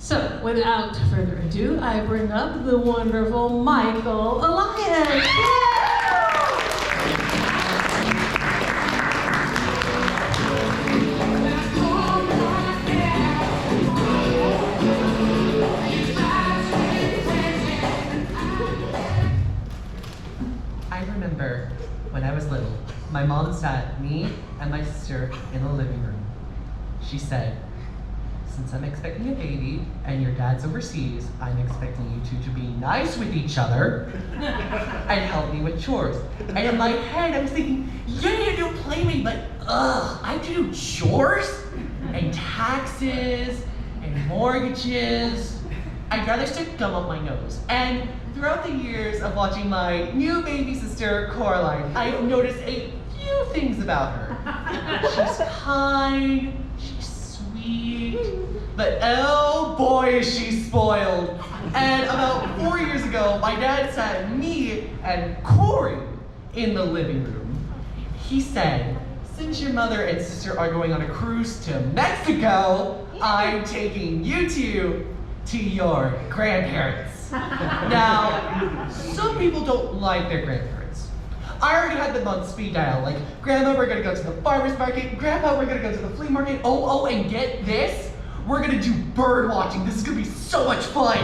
So, without further ado, I bring up the wonderful Michael Elias. I remember when I was little, my mom sat me and my sister in the living room. She said, "Since I'm expecting a baby and your dad's overseas, I'm expecting you two to be nice with each other and help me with chores." And in my head, I was thinking, yeah, you do play me, but I have to do chores and taxes and mortgages. I'd rather stick gum up my nose. And throughout the years of watching my new baby sister, Coraline, I've noticed a few things about her. She's kind, she's sweet, but oh boy is she spoiled. And about 4 years ago, my dad sat me and Corey in the living room. He said, "Since your mother and sister are going on a cruise to Mexico, I'm taking you two to your grandparents." Now, some people don't like their grandparents. I already had them on speed dial, like, "Grandma, we're gonna go to the farmer's market. Grandpa, we're gonna go to the flea market. Oh, and get this, we're gonna do bird watching. This is gonna be so much fun."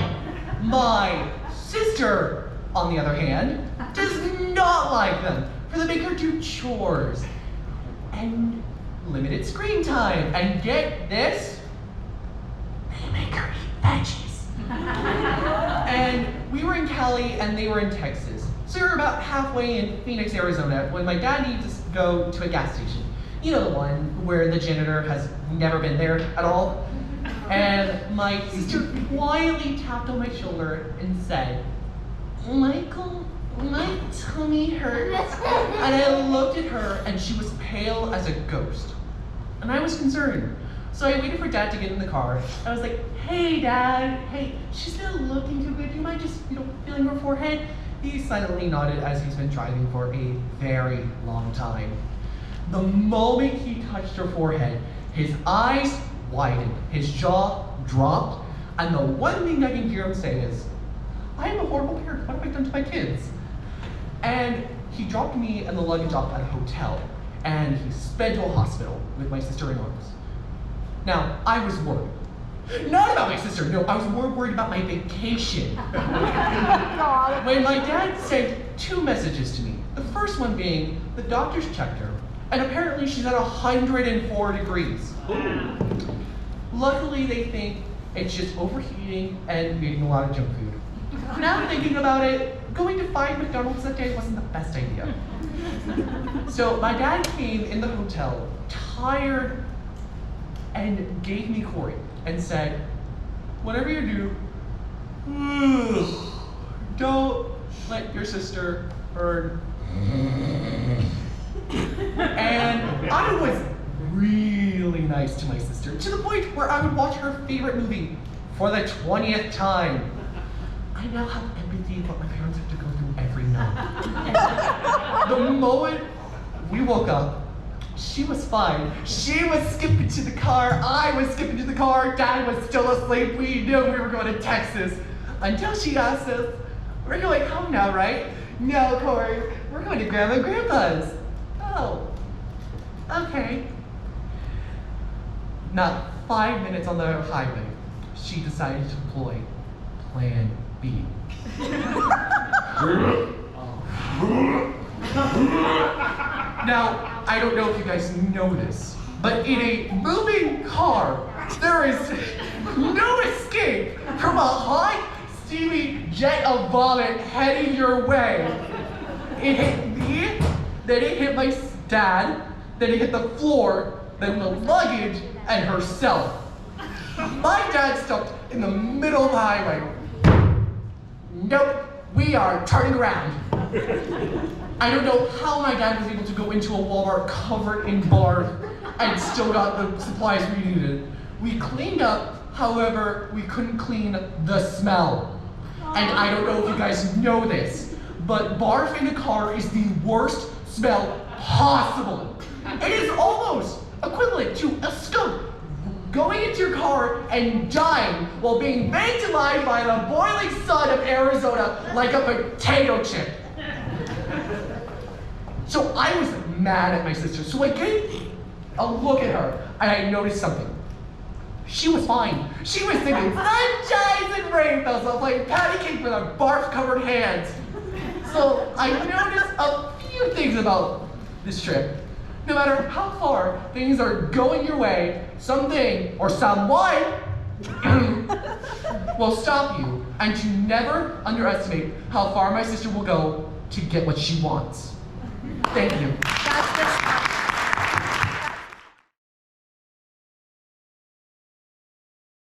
My sister, on the other hand, does not like them, for they make her do chores and limited screen time. And get this, they make her eat veggies. And we were in Cali and they were in Texas. So we were about halfway in Phoenix, Arizona when my dad needed to go to a gas station. You know, the one where the janitor has never been there at all. And my sister quietly tapped on my shoulder and said, "Michael, my tummy hurts." And I looked at her and she was pale as a ghost. And I was concerned. So I waited for Dad to get in the car. I was like, "Hey, Dad, hey, she's not looking too good. Do you mind just, feeling her forehead?" He silently nodded as he's been driving for a very long time. The moment he touched her forehead, his eyes widened, his jaw dropped, and the one thing I can hear him say is, "I am a horrible parent. What have I done to my kids?" And he dropped me and the luggage off at a hotel, and he sped to a hospital with my sister in arms. Now, I was worried. Not about my sister, no, I was more worried about my vacation. When my dad sent 2 messages to me, the first one being, the doctors checked her, and apparently she's at 104 degrees. Luckily, they think it's just overheating and eating a lot of junk food. Now thinking about it, going to 5 McDonald's that day wasn't the best idea. So my dad came in the hotel, tired, and gave me Corey and said, "Whatever you do, don't let your sister burn." And I was really nice to my sister, to the point where I would watch her favorite movie for the 20th time. I now have empathy for what my parents have to go through every night. The moment we woke up, she was fine. She was skipping to the car, I was skipping to the car, Dad was still asleep, we knew we were going to Texas. Until she asked us, "We're going home now, right?" "No, Corey, we're going to Grandma and Grandpa's." "Oh, okay." Not 5 minutes on the highway, she decided to deploy Plan B. Now, I don't know if you guys know this, but in a moving car, there is no escape from a hot, steamy jet of vomit heading your way. It hit me, then it hit my dad, then it hit the floor, then the luggage, and herself. My dad stopped in the middle of the highway. "Nope, we are turning around." I don't know how my dad was able to go into a Walmart covered in barf and still got the supplies we needed. We cleaned up, however, we couldn't clean the smell. And I don't know if you guys know this, but barf in a car is the worst smell possible. It is almost equivalent to a skunk going into your car and dying while being baked alive by the boiling sun of Arizona like a potato chip. So I was mad at my sister, so I gave a look at her, and I noticed something. She was fine. She was singing sunshines and rainbows while playing patty cake with her barf-covered hands. So I noticed a few things about this trip. No matter how far things are going your way, something or someone will stop you, and to never underestimate how far my sister will go to get what she wants. Thank you. That's the